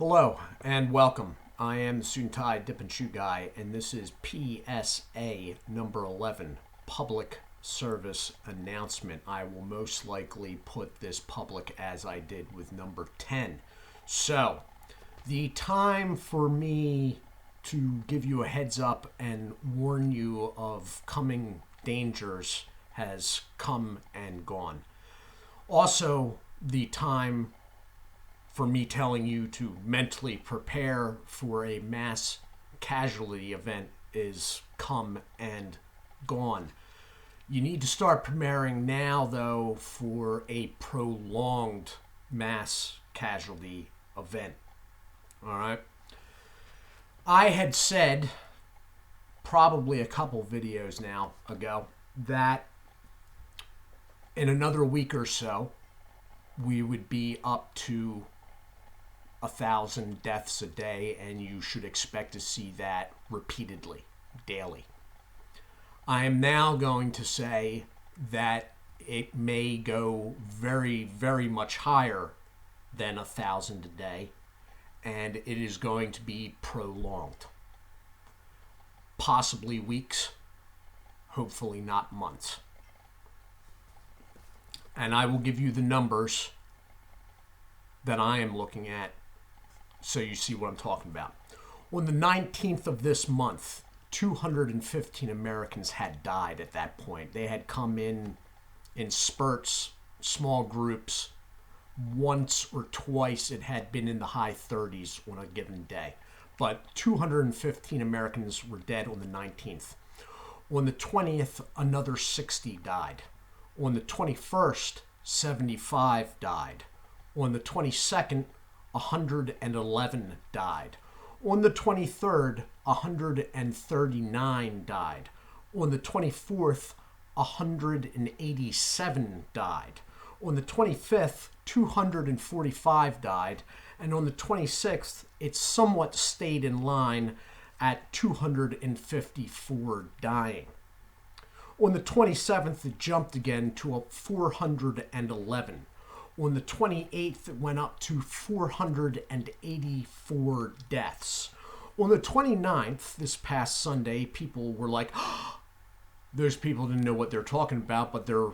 Hello and welcome. I am the Suit&Tie, Dip&ChewGuy, and this is P.S.A. number 11, Public Service Announcement. I will most likely put this public as I did with number 10. So, the time for me to give you a heads up and warn you of coming dangers has come and gone. Also, the time for me telling you to mentally prepare for a mass casualty event is come and gone. You need to start preparing now, though, for a prolonged mass casualty event. All right? I had said, probably a couple videos now ago, that in another week or so, we would be up to 1,000 deaths a day, and you should expect to see that repeatedly, daily. I am now going to say that it may go very, very much higher than 1,000 a day, and it is going to be prolonged. Possibly weeks, hopefully not months. And I will give you the numbers that I am looking at so you see what I'm talking about. On the 19th of this month, 215 Americans had died at that point. They had come in spurts, small groups. Once or twice it had been in the high 30s on a given day. But 215 Americans were dead on the 19th. On the 20th, another 60 died. On the 21st, 75 died. On the 22nd, 111 died. On the 23rd, 139 died. On the 24th, 187 died. On the 25th, 245 died. And on the 26th, it somewhat stayed in line at 254 dying. On the 27th, it jumped again to 411. On the 28th, it went up to 484 deaths. On the 29th, this past Sunday, people were like, those people didn't know what they're talking about, but their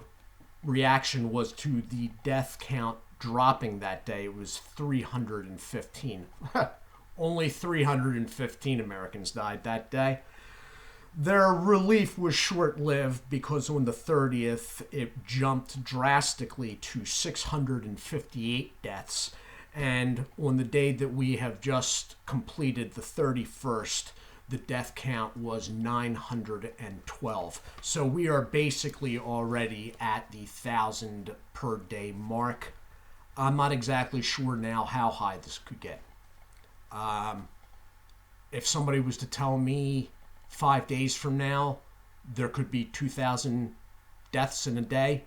reaction was to the death count dropping that day. It was 315. Only 315 Americans died that day. Their relief was short-lived because on the 30th, it jumped drastically to 658 deaths. And on the day that we have just completed, the 31st, the death count was 912. So we are basically already at the 1,000 per day mark. I'm not exactly sure now how high this could get. If somebody was to tell me 5 days from now there could be 2,000 deaths in a day,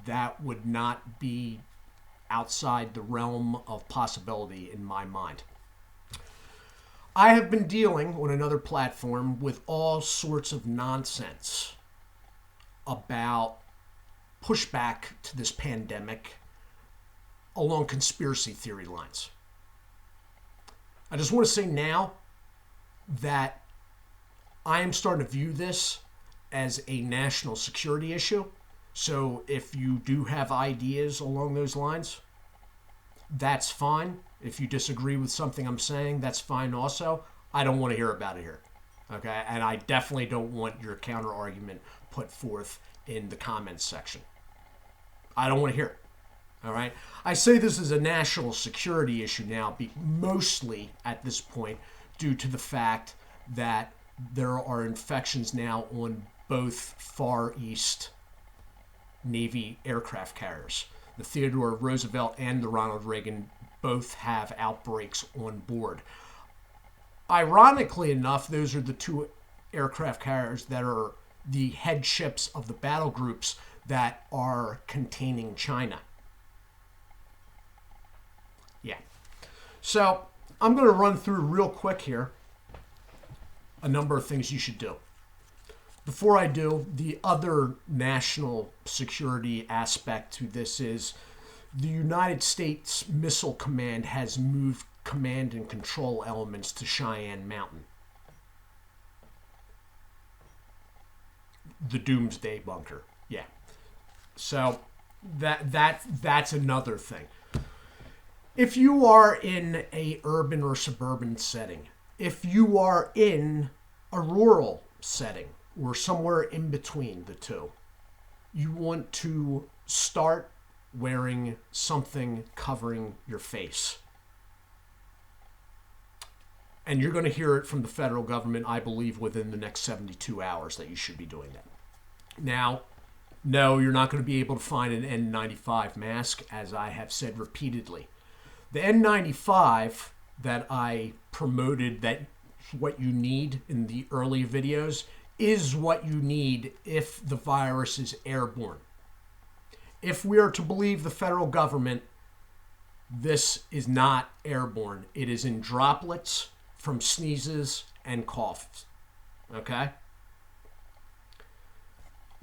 that would not be outside the realm of possibility in my mind. I have been dealing on another platform with all sorts of nonsense about pushback to this pandemic along conspiracy theory lines. I just want to say now that I am starting to view this as a national security issue. So if you do have ideas along those lines, that's fine. If you disagree with something I'm saying, that's fine also. I don't want to hear about it here. Okay? And I definitely don't want your counter argument put forth in the comments section. I don't want to hear it. All right? I say this is a national security issue now, mostly at this point due to the fact that there are infections now on both Far East Navy aircraft carriers. The Theodore Roosevelt and the Ronald Reagan both have outbreaks on board. Ironically enough, those are the two aircraft carriers that are the headships of the battle groups that are containing China. Yeah. So I'm going to run through real quick here a number of things you should do. Before I do, the other national security aspect to this is the United States Missile Command has moved command and control elements to Cheyenne Mountain. The Doomsday Bunker. Yeah. So that's another thing. If you are in a urban or suburban setting, if you are in a rural setting or somewhere in between the two, you want to start wearing something covering your face. And you're going to hear it from the federal government, I believe, within the next 72 hours that you should be doing that. Now, no, you're not going to be able to find an N95 mask, as I have said repeatedly. The N95 that I promoted, that what you need in the early videos, is what you need if the virus is airborne. If we are to believe the federal government, this is not airborne. It is in droplets from sneezes and coughs. Okay?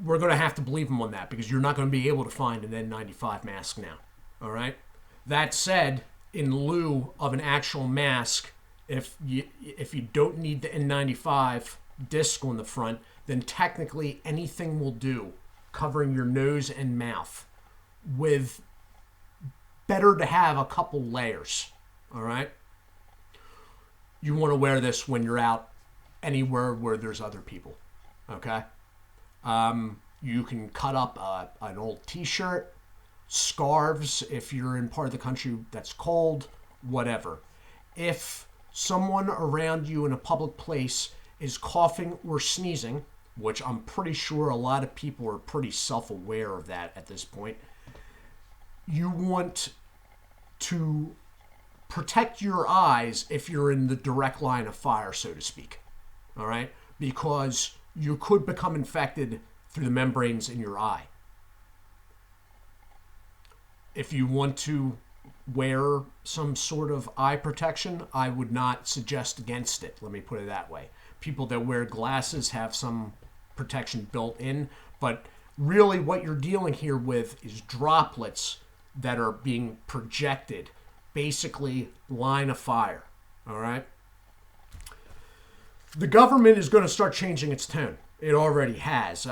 We're going to have to believe them on that because you're not going to be able to find an N95 mask now. All right? That said, in lieu of an actual mask, if you don't need the N95 disc on the front, then technically anything will do, covering your nose and mouth, with better to have a couple layers. All right? You want to wear this when you're out anywhere where there's other people. Okay? You can cut up an old t-shirt, scarves if you're in part of the country that's cold, whatever. If someone around you in a public place is coughing or sneezing, which I'm pretty sure a lot of people are pretty self-aware of that at this point, you want to protect your eyes if you're in the direct line of fire, so to speak. All right? Because you could become infected through the membranes in your eye. If you want to wear some sort of eye protection, I would not suggest against it. Let me put it that way. People that wear glasses have some protection built in, but really what you're dealing here with is droplets that are being projected, basically line of fire. All right? The government is going to start changing its tone. It already has.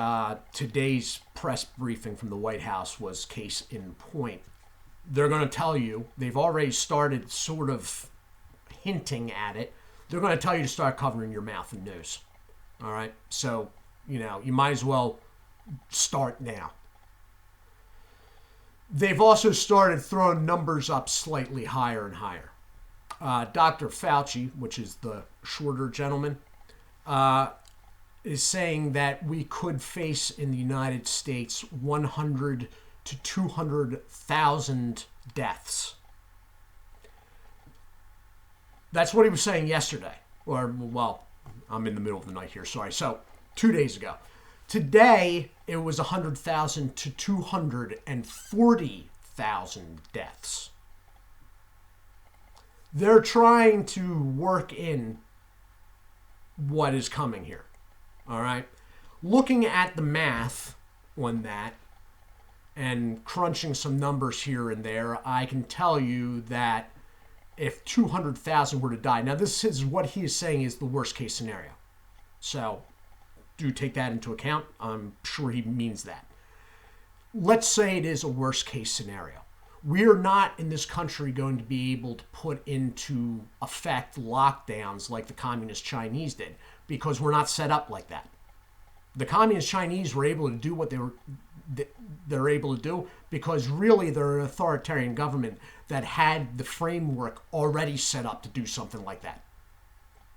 Today's press briefing from the White House was case in point. They're going to tell you, they've already started sort of hinting at it. They're going to tell you to start covering your mouth and nose. All right? So, you might as well start now. They've also started throwing numbers up slightly higher and higher. Dr. Fauci, which is the shorter gentleman, is saying that we could face in the United States 100 to 200,000 deaths. That's what he was saying yesterday. Well, I'm in the middle of the night here, sorry. So, 2 days ago. Today, it was 100,000 to 240,000 deaths. They're trying to work in what is coming here. All right? Looking at the math on that and crunching some numbers here and there, I can tell you that if 200,000 were to die, now this is what he is saying is the worst case scenario. So, do take that into account. I'm sure he means that. Let's say it is a worst case scenario. We are not in this country going to be able to put into effect lockdowns like the communist Chinese did because we're not set up like that. The communist Chinese were able to do what they're able to do because really they're an authoritarian government that had the framework already set up to do something like that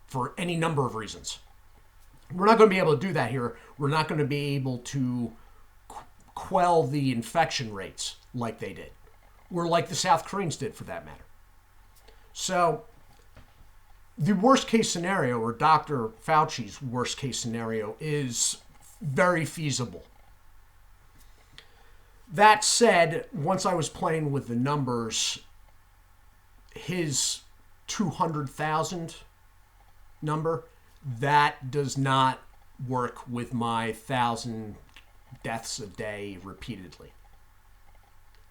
for any number of reasons. We're not going to be able to do that here. We're not going to be able to quell the infection rates like they did, or like the South Koreans did for that matter. So the worst case scenario, or Dr. Fauci's worst case scenario, is very feasible. That said, once I was playing with the numbers, his 200,000 number, that does not work with my 1,000 deaths a day repeatedly.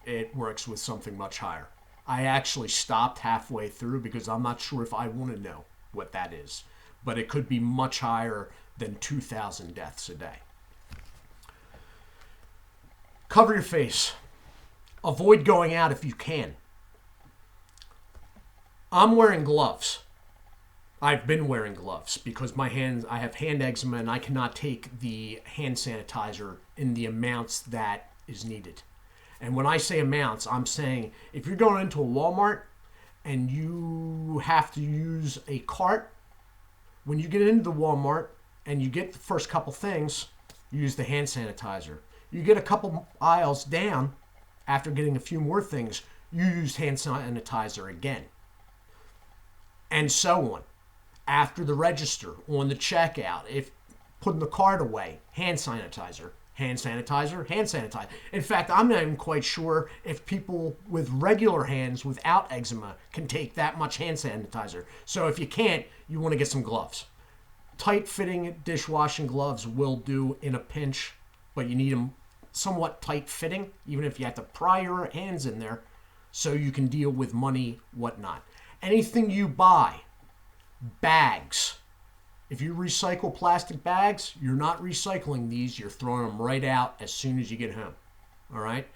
It works with something much higher. I actually stopped halfway through because I'm not sure if I want to know what that is. But it could be much higher than 2,000 deaths a day. Cover your face. Avoid going out if you can. I'm wearing gloves. I've been wearing gloves because my hands, I have hand eczema and I cannot take the hand sanitizer in the amounts that is needed. And when I say amounts, I'm saying if you're going into a Walmart and you have to use a cart, when you get into the Walmart and you get the first couple things, you use the hand sanitizer. You get a couple aisles down, after getting a few more things, you use hand sanitizer again. And so on. After the register, on the checkout, if putting the cart away, hand sanitizer, hand sanitizer, hand sanitizer. In fact, I'm not even quite sure if people with regular hands without eczema can take that much hand sanitizer. So if you can't, you want to get some gloves. Tight-fitting dishwashing gloves will do in a pinch, but you need them somewhat tight-fitting, even if you have to pry your hands in there so you can deal with money, whatnot. Anything you buy, bags. If you recycle plastic bags, you're not recycling these. You're throwing them right out as soon as you get home. All right?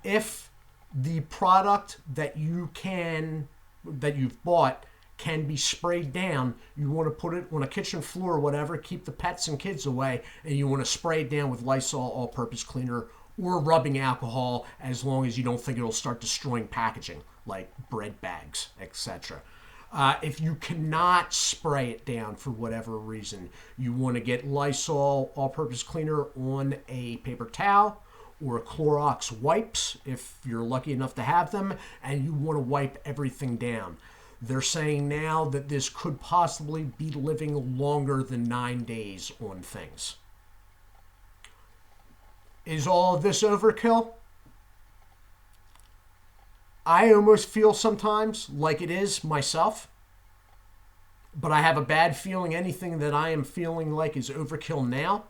If the product that you've bought can be sprayed down, you want to put it on a kitchen floor or whatever, keep the pets and kids away, and you want to spray it down with Lysol all-purpose cleaner or rubbing alcohol, as long as you don't think it'll start destroying packaging, like bread bags, etc. If you cannot spray it down for whatever reason, you want to get Lysol all-purpose cleaner on a paper towel or Clorox wipes if you're lucky enough to have them, and you want to wipe everything down. They're saying now that this could possibly be living longer than 9 days on things. Is all of this overkill? I almost feel sometimes like it is myself, but I have a bad feeling anything that I am feeling like is overkill now,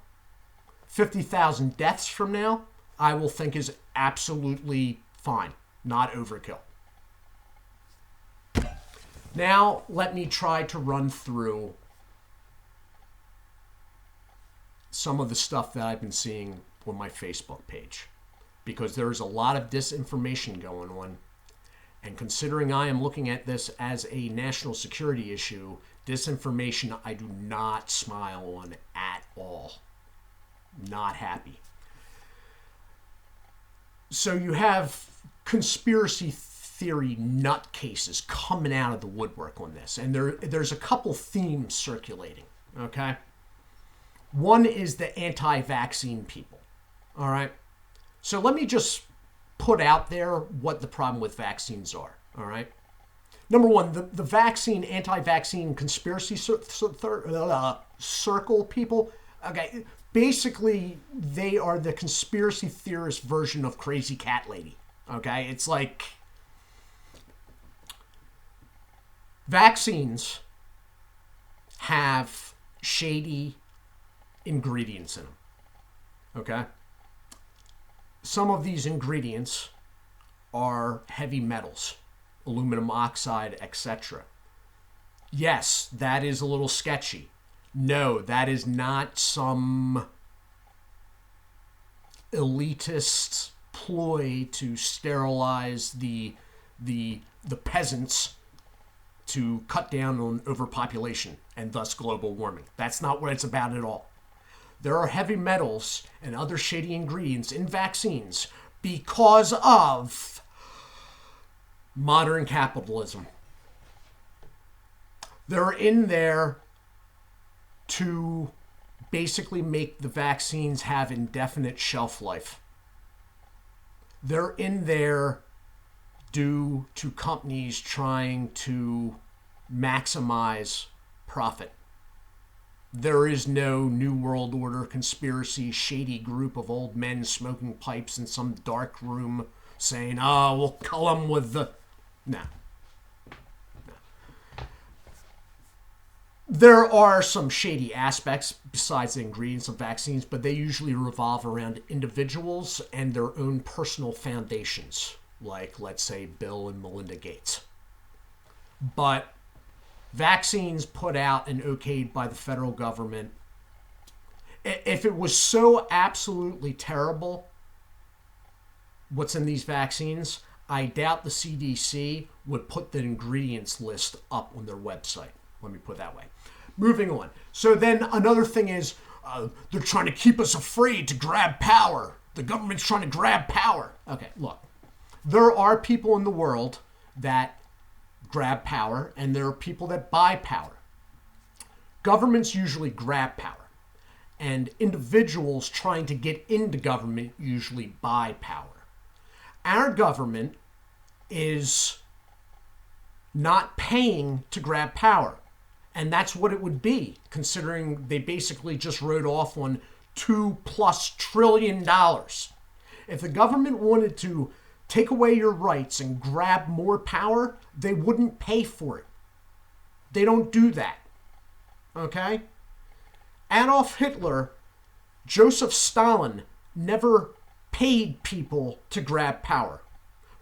50,000 deaths from now, I will think is absolutely fine, not overkill. Now, let me try to run through some of the stuff that I've been seeing on my Facebook page, because there's a lot of disinformation going on. And considering I am looking at this as a national security issue, disinformation I do not smile on at all. Not happy. So you have conspiracy theory nutcases coming out of the woodwork on this. And there's a couple themes circulating, okay? One is the anti-vaccine people, all right? So let me just put out there what the problem with vaccines are, all right? Number one, the vaccine, anti-vaccine conspiracy circle people, okay, basically they are the conspiracy theorist version of Crazy Cat Lady, okay? It's like vaccines have shady ingredients in them, okay? Some of these ingredients are heavy metals, aluminum oxide, etc. Yes, that is a little sketchy. No, that is not some elitist ploy to sterilize the peasants to cut down on overpopulation and thus global warming. That's not what it's about at all. There are heavy metals and other shady ingredients in vaccines because of modern capitalism. They're in there to basically make the vaccines have indefinite shelf life. They're in there due to companies trying to maximize profit. There is no New World Order conspiracy, shady group of old men smoking pipes in some dark room saying, oh, we'll kill them with the... No. There are some shady aspects besides the ingredients of vaccines, but they usually revolve around individuals and their own personal foundations. like, let's say, Bill and Melinda Gates. But vaccines put out and okayed by the federal government, if it was so absolutely terrible, what's in these vaccines, I doubt the CDC would put the ingredients list up on their website. Let me put it that way. Moving on. So then another thing is, they're trying to keep us afraid to grab power. The government's trying to grab power. Okay, look. There are people in the world that grab power, and there are people that buy power. Governments usually grab power, and individuals trying to get into government usually buy power. Our government is not paying to grab power, and that's what it would be, considering they basically just wrote off on $2+ trillion. If the government wanted to take away your rights and grab more power, they wouldn't pay for it. They don't do that. Okay? Adolf Hitler, Joseph Stalin never paid people to grab power.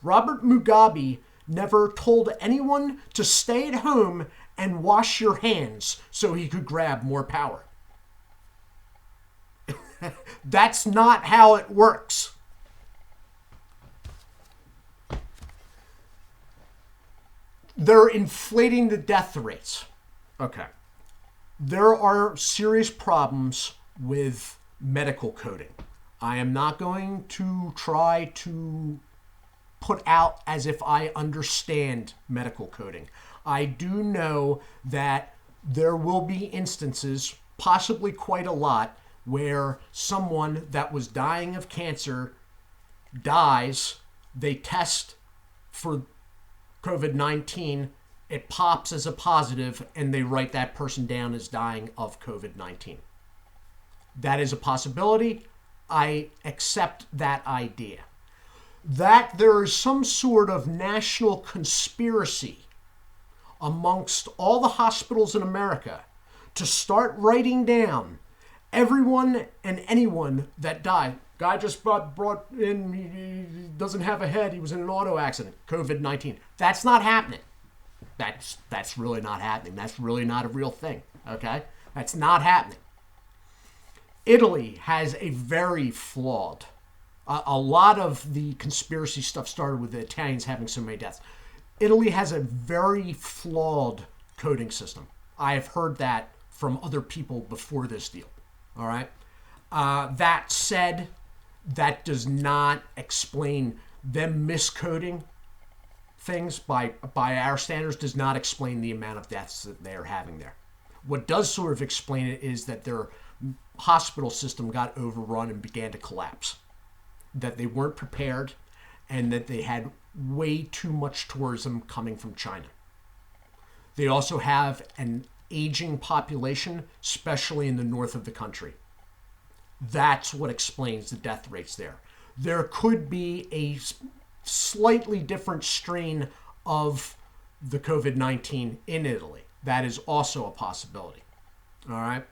Robert Mugabe never told anyone to stay at home and wash your hands so he could grab more power. That's not how it works. They're inflating the death rates. Okay. There are serious problems with medical coding. I am not going to try to put out as if I understand medical coding. I do know that there will be instances, possibly quite a lot, where someone that was dying of cancer dies, they test for COVID-19, it pops as a positive, and they write that person down as dying of COVID-19. That is a possibility. I accept that idea. That there is some sort of national conspiracy amongst all the hospitals in America to start writing down everyone and anyone that died. Guy just brought in, he doesn't have a head, he was in an auto accident, COVID-19. That's not happening. That's really not happening. That's really not a real thing, okay? That's not happening. Italy has a very flawed, a lot of the conspiracy stuff started with the Italians having so many deaths. Italy has a very flawed coding system. I have heard that from other people before this deal, all right? That said, that does not explain them miscoding things by our standards, does not explain the amount of deaths that they are having there. What does sort of explain it is that their hospital system got overrun and began to collapse, that they weren't prepared, and that they had way too much tourism coming from China. They also have an aging population, especially in the north of the country. That's what explains the death rates there. There could be a slightly different strain of the COVID-19 in Italy. That is also a possibility. All right?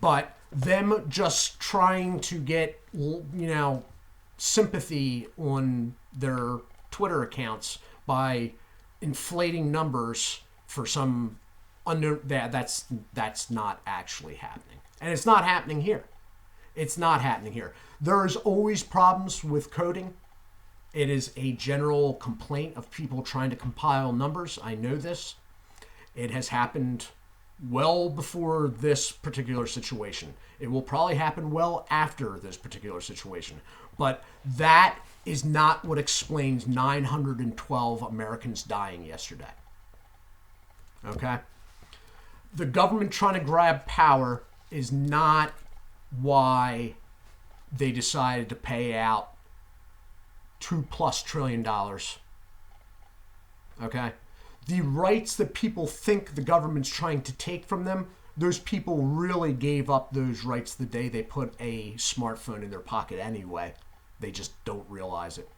But them just trying to get, sympathy on their Twitter accounts by inflating numbers for some unknown, that's not actually happening. And it's not happening here. It's not happening here. There's always problems with coding. It is a general complaint of people trying to compile numbers. I know this. It has happened well before this particular situation. It will probably happen well after this particular situation. But that is not what explains 912 Americans dying yesterday. Okay? The government trying to grab power is not why they decided to pay out $2+ trillion. Okay? The rights that people think the government's trying to take from them, those people really gave up those rights the day they put a smartphone in their pocket anyway. They just don't realize it.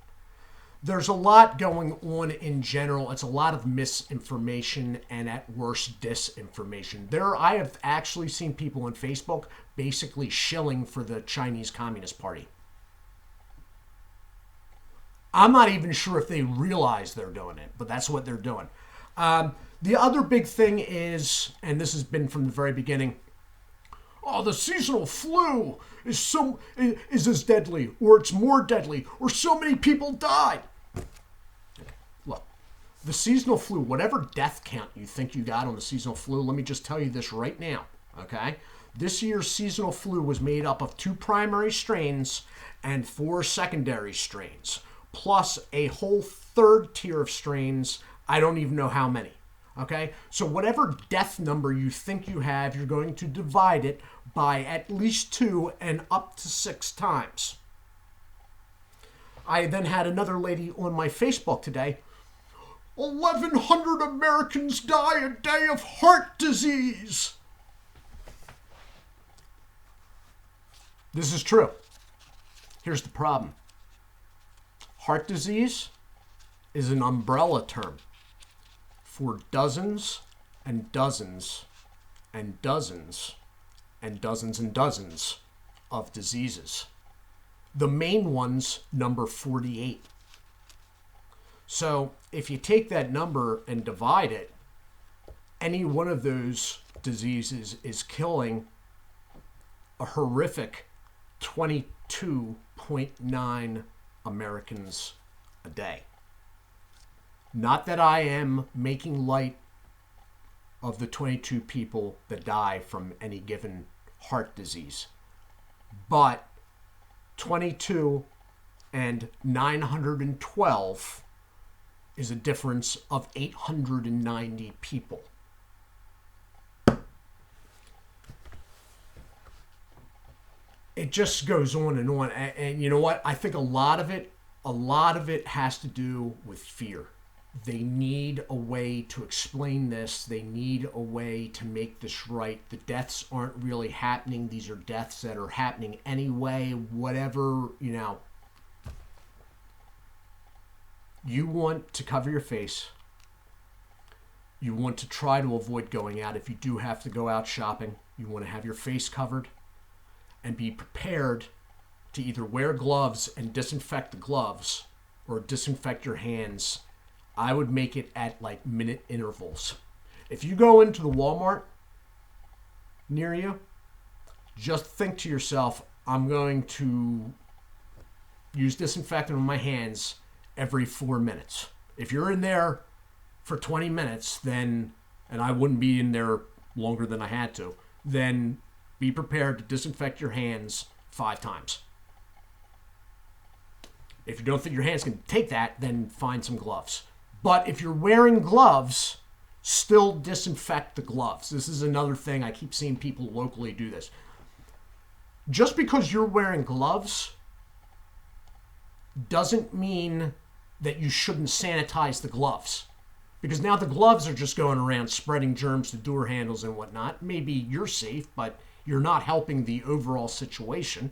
There's a lot going on in general. It's a lot of misinformation and at worst disinformation. I have actually seen people on Facebook basically shilling for the Chinese Communist Party. I'm not even sure if they realize they're doing it, but that's what they're doing. The other big thing is, and this has been from the very beginning, oh, the seasonal flu is as deadly, or it's more deadly, or so many people died. Look, the seasonal flu, whatever death count you think you got on the seasonal flu, let me just tell you this right now, okay? This year's seasonal flu was made up of 2 primary strains and 4 secondary strains, plus a whole third tier of strains. I don't even know how many. Okay, so whatever death number you think you have, you're going to divide it by at least 2 and up to 6 times. I then had another lady on my Facebook today. 1,100 Americans die a day of heart disease. This is true. Here's the problem. Heart disease is an umbrella term for dozens and dozens and dozens and dozens and dozens of diseases. The main ones number 48. So if you take that number and divide it, any one of those diseases is killing a horrific 22.9 Americans a day. Not that I am making light of the 22 people that die from any given heart disease, but 22 and 912 is a difference of 890 people. It just goes on and on. And you know what? I think a lot of it has to do with fear. They need a way to explain this. They need a way to make this right. The deaths aren't really happening. These are deaths that are happening anyway. Whatever, you want to cover your face. You want to try to avoid going out. If you do have to go out shopping, you want to have your face covered and be prepared to either wear gloves and disinfect the gloves or disinfect your hands. I would make it at like minute intervals. If you go into the Walmart near you, just think to yourself, I'm going to use disinfectant on my hands every 4 minutes. If you're in there for 20 minutes, then, and I wouldn't be in there longer than I had to, then be prepared to disinfect your hands 5 times. If you don't think your hands can take that, then find some gloves. But if you're wearing gloves, still disinfect the gloves. This is another thing. I keep seeing people locally do this. Just because you're wearing gloves doesn't mean that you shouldn't sanitize the gloves. Because now the gloves are just going around spreading germs to door handles and whatnot. Maybe you're safe, but you're not helping the overall situation.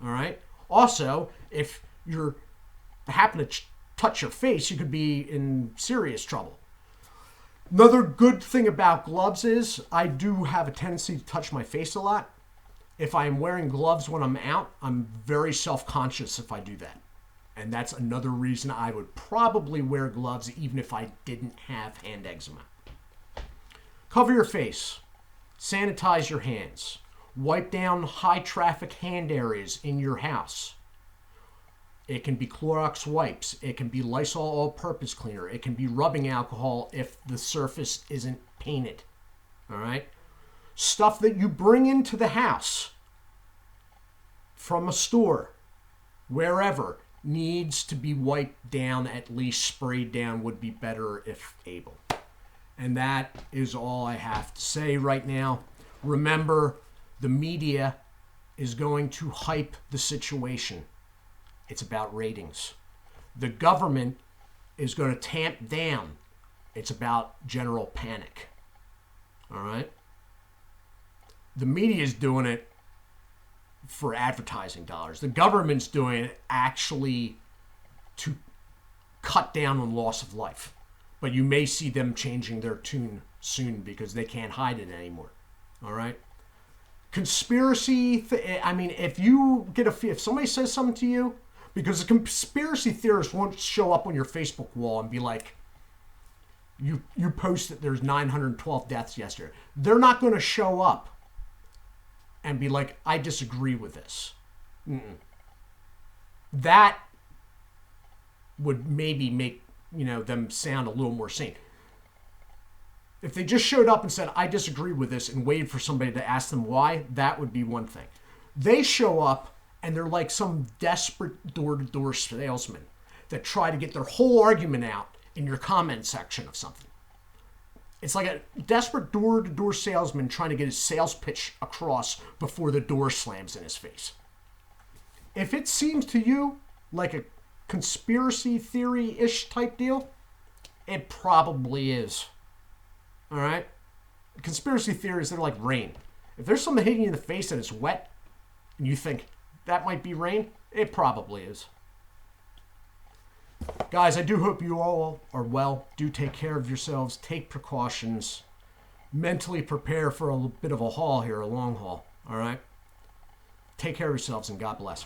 All right? Also, if you're happen to touch your face, you could be in serious trouble. Another good thing about gloves is I do have a tendency to touch my face a lot. If I'm wearing gloves when I'm out, I'm very self-conscious if I do that. And that's another reason I would probably wear gloves even if I didn't have hand eczema. Cover your face. Sanitize your hands. Wipe down high-traffic hand areas in your house. It can be Clorox wipes. It can be Lysol all-purpose cleaner. It can be rubbing alcohol if the surface isn't painted. All right? Stuff that you bring into the house from a store, wherever, needs to be wiped down, at least sprayed down would be better if able. And that is all I have to say right now. Remember, the media is going to hype the situation. It's about ratings. The government is going to tamp down. It's about general panic. All right? The media is doing it for advertising dollars. The government's doing it actually to cut down on loss of life. But you may see them changing their tune soon because they can't hide it anymore. All right? Conspiracy, if somebody says something to you, Because a conspiracy theorist won't show up on your Facebook wall and be like, you posted there's 912 deaths yesterday. They're not going to show up and be like, I disagree with this. Mm-mm. That would maybe make, them sound a little more sane. If they just showed up and said, I disagree with this, and waited for somebody to ask them why, that would be one thing. They show up and they're like some desperate door-to-door salesman that try to get their whole argument out in your comment section of something. It's like a desperate door-to-door salesman trying to get his sales pitch across before the door slams in his face. If it seems to you like a conspiracy theory-ish type deal, it probably is. All right? Conspiracy theories, they're like rain. If there's something hitting you in the face and it's wet, and you think that might be rain, it probably is. Guys, I do hope you all are well. Do take care of yourselves. Take precautions. Mentally prepare for a bit of a haul here, a long haul. All right? Take care of yourselves and God bless.